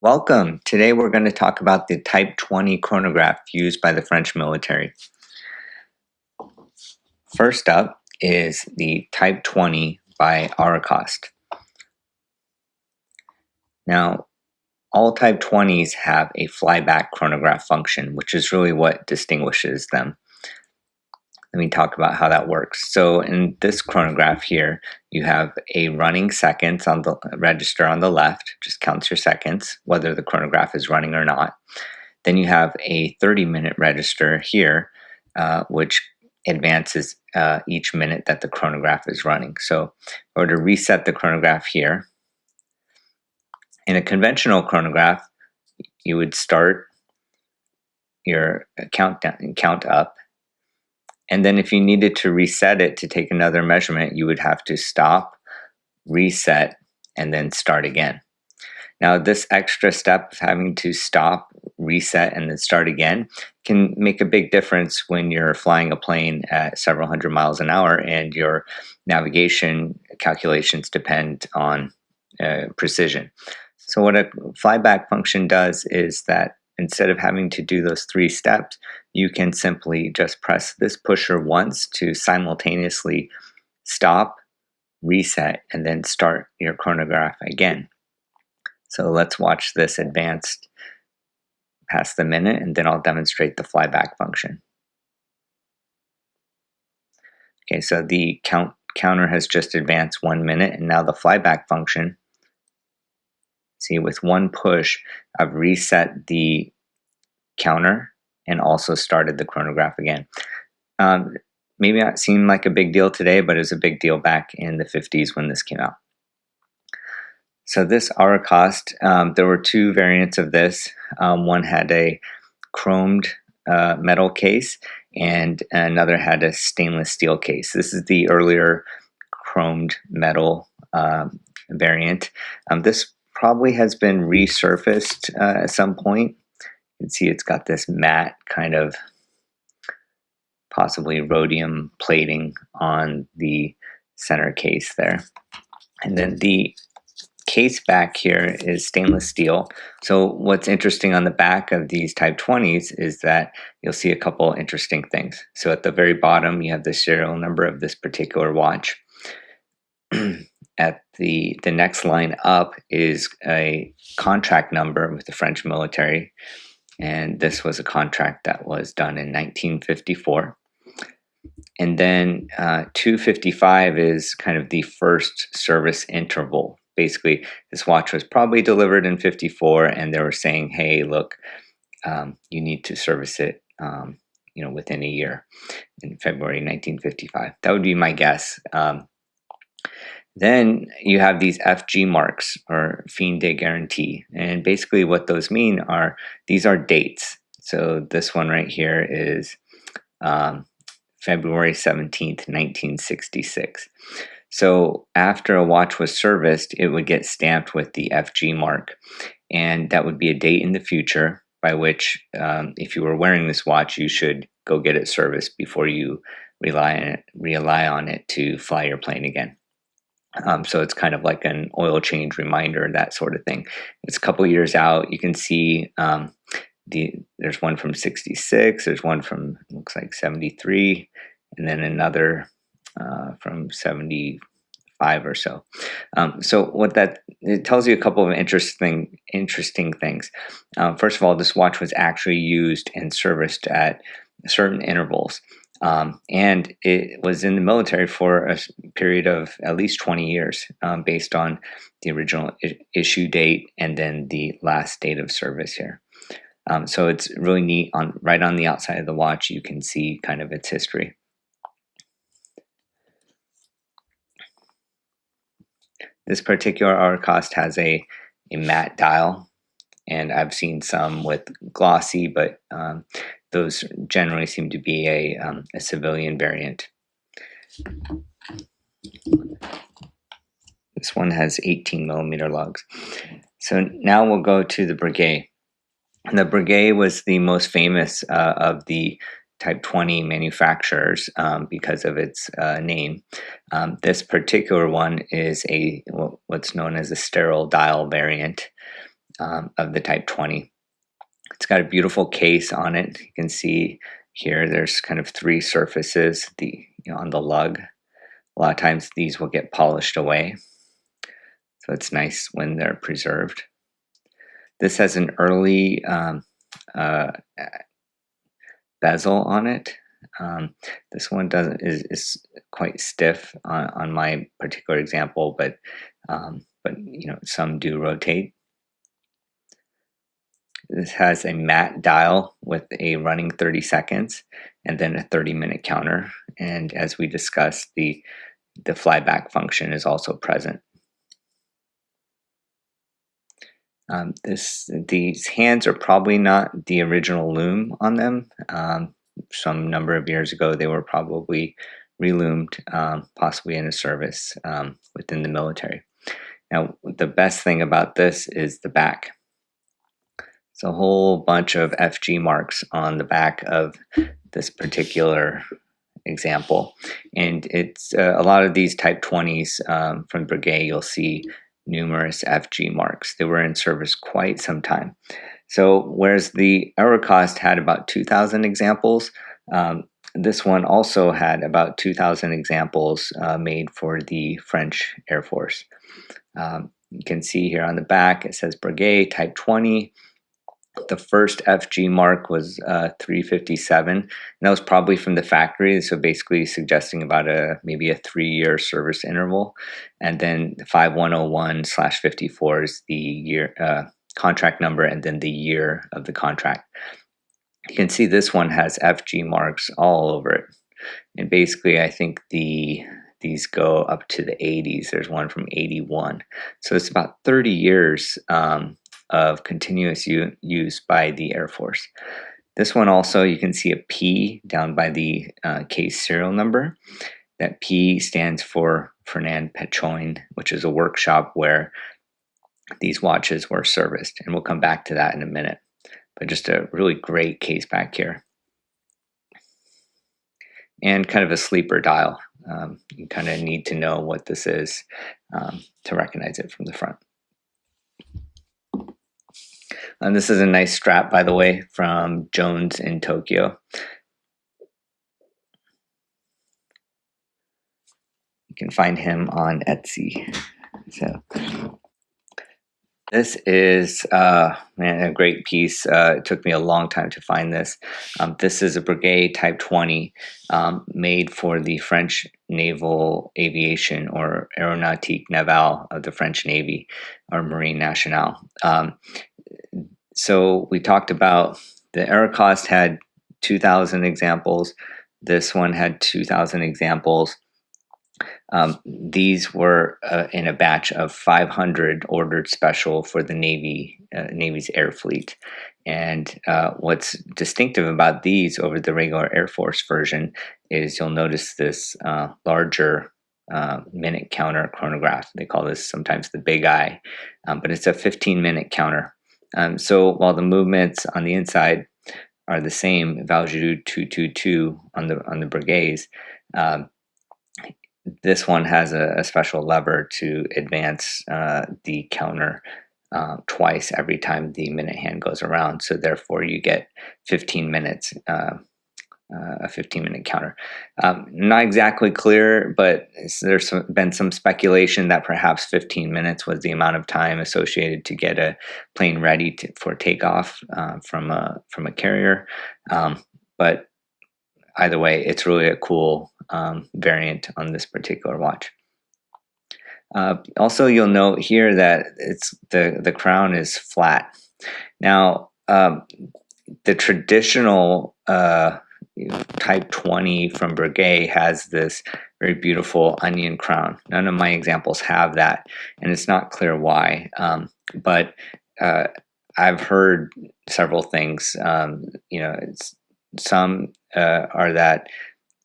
Welcome. Today we're going to talk about the Type 20 chronograph used by the French military. First up is the Type 20 by Auricoste. Now, all Type 20s have a flyback chronograph function, which is really what distinguishes them. Let me talk about how that works. So in this chronograph here, you have a running seconds on the register on the left, just counts your seconds, whether the chronograph is running or not. Then you have a 30-minute register here, which advances each minute that the chronograph is running. So in order to reset the chronograph here, in a conventional chronograph, you would start your countdown and count up. And then if you needed to reset it to take another measurement, you would have to stop, reset, and then start again. Now, this extra step of having to stop, reset, and then start again can make a big difference when you're flying a plane at several hundred miles an hour and your navigation calculations depend on precision. So what a flyback function does is that instead of having to do those 3 steps, you can simply just press this pusher once to simultaneously stop, reset, and then start your chronograph again. So let's watch this advanced past the minute, and then I'll demonstrate the flyback function. Okay, so the counter has just advanced 1 minute, and now the flyback function, see, with one push, I've reset the counter and also started the chronograph again. Maybe not seem like a big deal today, but it was a big deal back in the 50s when this came out. So this Auricoste, there were 2 variants of this. One had a chromed metal case and another had a stainless steel case. This is the earlier chromed metal variant. This probably has been resurfaced at some point. You can see it's got this matte kind of possibly rhodium plating on the center case there. And then the case back here is stainless steel. So what's interesting on the back of these Type 20s is that you'll see a couple interesting things. So at the very bottom, you have the serial number of this particular watch. At the next line up is a contract number with the French military. And this was a contract that was done in 1954. And then 255 is kind of the first service interval. Basically, this watch was probably delivered in 54, and they were saying, hey, look, you need to service it within a year, in February 1955. That would be my guess. Then you have these FG marks, or fin de guarantee. And basically what those mean are, these are dates. So this one right here is February 17th, 1966. So after a watch was serviced, it would get stamped with the FG mark. And that would be a date in the future by which, if you were wearing this watch, you should go get it serviced before you rely on it to fly your plane again. So it's kind of like an oil change reminder, that sort of thing. It's a couple years out. You can see there's one from 66, there's one from, looks like 73, and then another from 75 or so. So what it tells you a couple of interesting things. First of all, this watch was actually used and serviced at certain intervals. And it was in the military for a period of at least 20 years, based on the original issue date and then the last date of service here. So it's really neat. Right on the outside of the watch, you can see kind of its history. This particular Auricoste has a matte dial, and I've seen some with glossy, but those generally seem to be a civilian variant. This one has 18 millimeter lugs. So now we'll go to the Breguet. The Breguet was the most famous of the Type 20 manufacturers because of its name. This particular one is what's known as a sterile dial variant. of the Type 20. It's got a beautiful case on it. You can see here there's kind of three surfaces on the lug. A lot of times these will get polished away, so it's nice when they're preserved. This has an early bezel on it. This one is quite stiff on my particular example, but some do rotate. This has a matte dial with a running 30 seconds and then a 30-minute counter. And as we discussed, the flyback function is also present. These hands are probably not the original loom on them. Some number of years ago, they were probably reloomed, possibly in a service within the military. Now, the best thing about this is the back. It's a whole bunch of FG marks on the back of this particular example, and it's a lot of these Type 20s from Breguet. You'll see numerous FG marks. They were in service quite some time. So whereas the Auricoste had about 2,000 examples, this one also had about 2,000 examples made for the French Air Force. You can see here on the back it says Breguet Type 20. The first FG mark was 357, and that was probably from the factory, so basically suggesting about maybe a 3-year service interval. And then 5101/54 is the year contract number, and then the year of the contract. You can see this one has FG marks all over it, and basically I think these go up to the 80s. There's one from 81, so it's about 30 years of continuous use by the Air Force. This one also, you can see a P down by the case serial number. That P stands for Fernand Pechoin, which is a workshop where these watches were serviced, and we'll come back to that in a minute. But just a really great case back here. And kind of a sleeper dial. You kind of need to know what this is to recognize it from the front. And this is a nice strap, by the way, from Jones in Tokyo. You can find him on Etsy. So this is a great piece. It took me a long time to find this. This is a Breguet Type 20 made for the French Naval Aviation or Aeronautique Navale of the French Navy, or Marine Nationale. So we talked about the Auricoste had 2,000 examples. This one had 2,000 examples. These were in a batch of 500 ordered special for the Navy's air fleet. And what's distinctive about these over the regular Air Force version is you'll notice this larger minute counter chronograph. They call this sometimes the big eye, but it's a 15-minute counter. So while the movements on the inside are the same, Valjoux 222 on the Breguets, this one has a special lever to advance the counter twice every time the minute hand goes around. So therefore you get 15 minutes, a 15-minute counter. Not exactly clear, but there's been some speculation that perhaps 15 minutes was the amount of time associated to get a plane ready for takeoff from a carrier. But either way, it's really a cool variant on this particular watch. Also, you'll note here that the crown is flat. Now, the traditional Type 20 from Breguet has this very beautiful onion crown. None of my examples have that, and it's not clear why. But I've heard several things. Some are that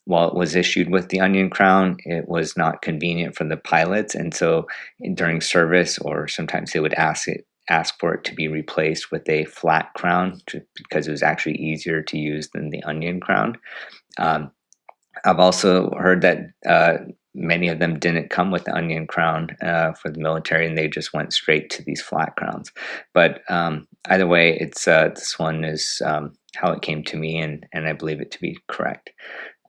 while it was issued with the onion crown, it was not convenient for the pilots, and so during service, or sometimes they would ask for it to be replaced with a flat crown because it was actually easier to use than the onion crown. I've also heard that many of them didn't come with the onion crown for the military, and they just went straight to these flat crowns. But either way, it's this one is how it came to me, and I believe it to be correct.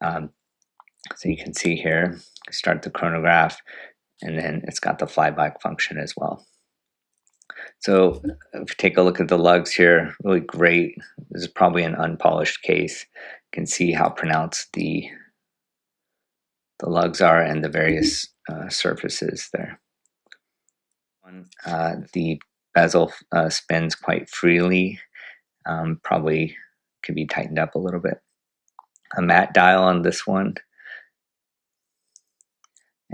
So you can see here, start the chronograph, and then it's got the flyback function as well. So if you take a look at the lugs here, really great. This is probably an unpolished case. You can see how pronounced the lugs are and the various surfaces there. The bezel spins quite freely, probably could be tightened up a little bit. A matte dial on this one.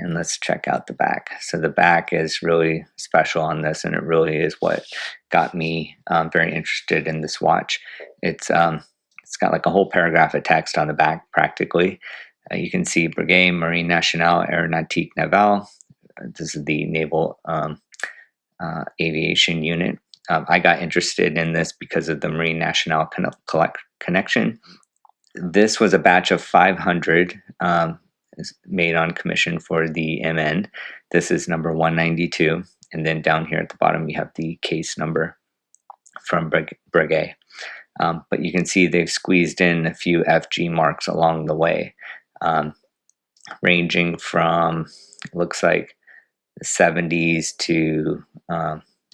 And let's check out the back. So the back is really special on this, and it really is what got me very interested in this watch. It's got like a whole paragraph of text on the back practically. You can see Breguet, Marine Nationale Aeronautique Navale. This is the Naval Aviation unit. I got interested in this because of the Marine Nationale connection. This was a batch of 500 made on commission for the MN. This is number 192. And then down here at the bottom, you have the case number from Breguet. But you can see they've squeezed in a few FG marks along the way, ranging from, looks like, the 70s to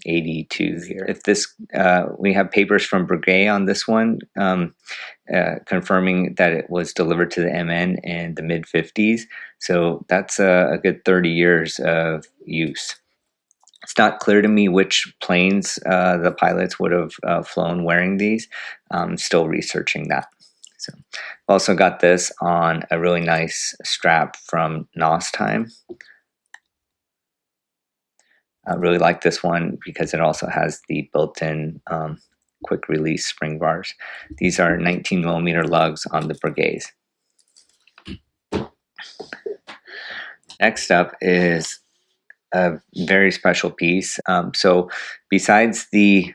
82 here. If this, we have papers from Breguet on this one, confirming that it was delivered to the MN in the mid-50s. So that's a good 30 years of use. It's not clear to me which planes the pilots would have flown wearing these. I'm still researching that. So I've also got this on a really nice strap from Time. I really like this one because it also has the built-in quick release spring bars. These are 19 millimeter lugs on the Breguets. Next up is a very special piece. So besides the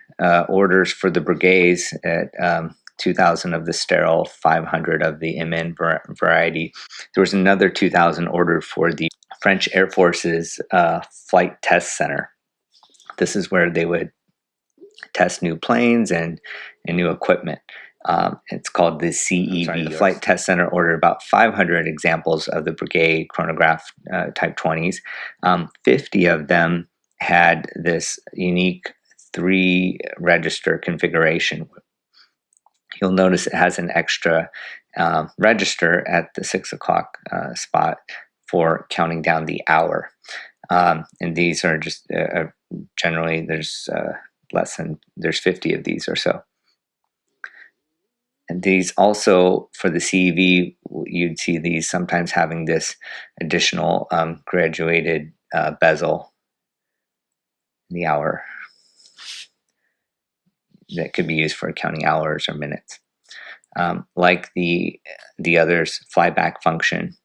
orders for the Breguets at 2,000 of the sterile, 500 of the MN variety, there was another 2,000 ordered for the French Air Force's Flight Test Center. This is where they would test new planes and new equipment. It's called the CEV. The Flight Test Center ordered about 500 examples of the Breguet chronograph Type 20s. 50 of them had this unique 3-register configuration. You'll notice it has an extra register at the 6 o'clock spot for counting down the hour. And these are just generally there's there's 50 of these or so. And these also, for the CEV, you'd see these sometimes having this additional graduated bezel in the hour that could be used for counting hours or minutes. Like the others, flyback function.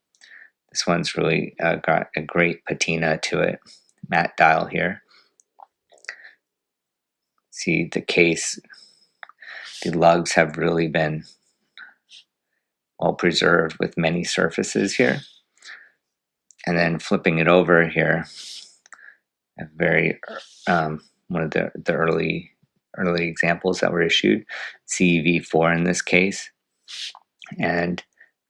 This one's really got a great patina to it. Matte dial here. See the case. The lugs have really been well preserved with many surfaces here. And then flipping it over here, a very one of the early examples that were issued, CEV4 in this case, and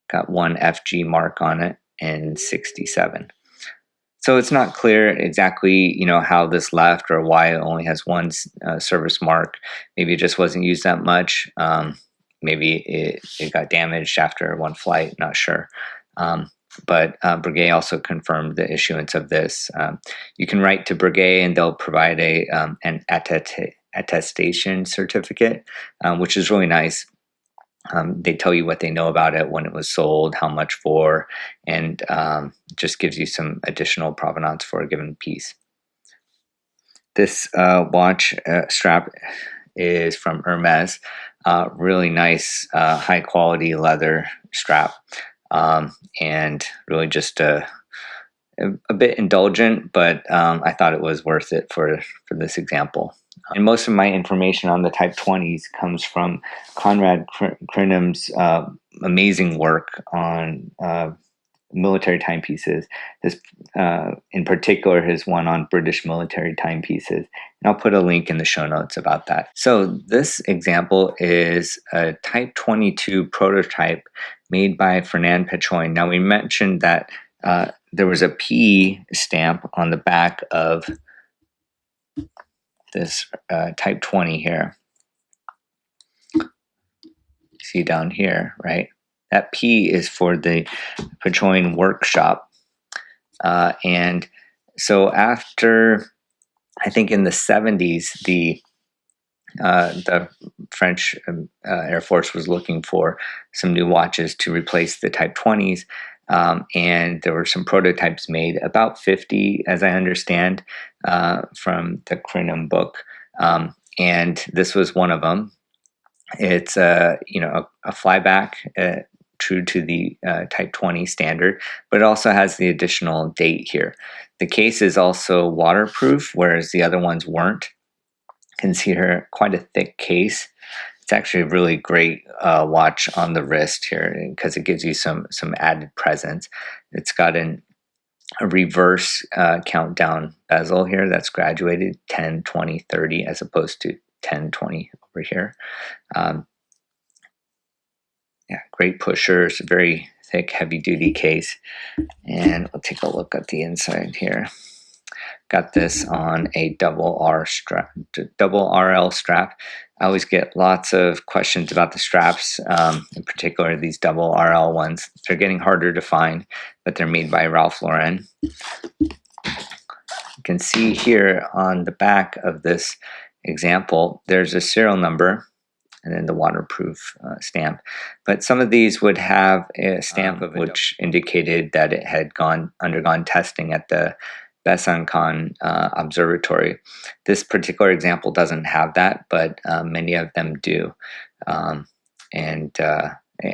got one FG mark on it in 67. So it's not clear exactly, how this left or why it only has one service mark. Maybe it just wasn't used that much. Maybe it got damaged after one flight, not sure. But Breguet also confirmed the issuance of this. You can write to Breguet and they'll provide an attestation certificate, which is really nice. They tell you what they know about it, when it was sold, how much for, and just gives you some additional provenance for a given piece. This watch strap is from Hermes. Really nice, high quality leather strap, and really just a bit indulgent, but I thought it was worth it for this example. And most of my information on the Type 20s comes from Konrad Knirim's amazing work on military timepieces. This, in particular, his one on British military timepieces. And I'll put a link in the show notes about that. So this example is a Type 22 prototype made by Fernand Pechoin. Now, we mentioned that there was a P stamp on the back of this Type 20 here. See down here, right? That P is for the Pechoin workshop. And so after, I think in the 70s, the French Air Force was looking for some new watches to replace the Type 20s. And there were some prototypes made, about 50, as I understand, from the Knirim book. And this was one of them. It's a flyback, true to the Type 20 standard, but it also has the additional date here. The case is also waterproof, whereas the other ones weren't. You can see here quite a thick case. It's actually a really great watch on the wrist here because it gives you some added presence. It's got a reverse countdown bezel here that's graduated 10, 20, 30 as opposed to 10, 20 over here. Yeah, great pushers, very thick, heavy-duty case. And we'll take a look at the inside here. Got this on a double RL strap. I always get lots of questions about the straps, in particular these double RL ones. They're getting harder to find, but they're made by Ralph Lauren. You can see here on the back of this example, there's a serial number and then the waterproof stamp. But some of these would have a stamp of which indicated that it had undergone testing at the Besançon Observatory. This particular example doesn't have that, but many of them do.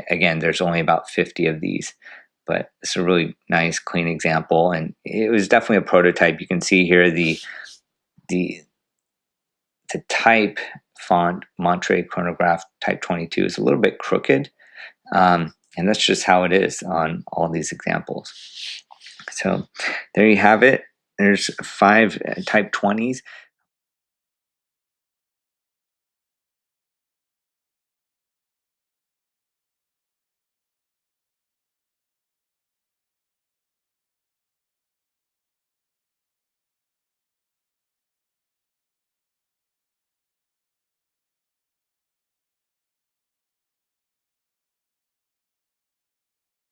Again, there's only about 50 of these, but it's a really nice, clean example. And it was definitely a prototype. You can see here the type font, Monterey Chronograph Type 22, is a little bit crooked. And that's just how it is on all these examples. So there you have it. There's 5 Type 20s.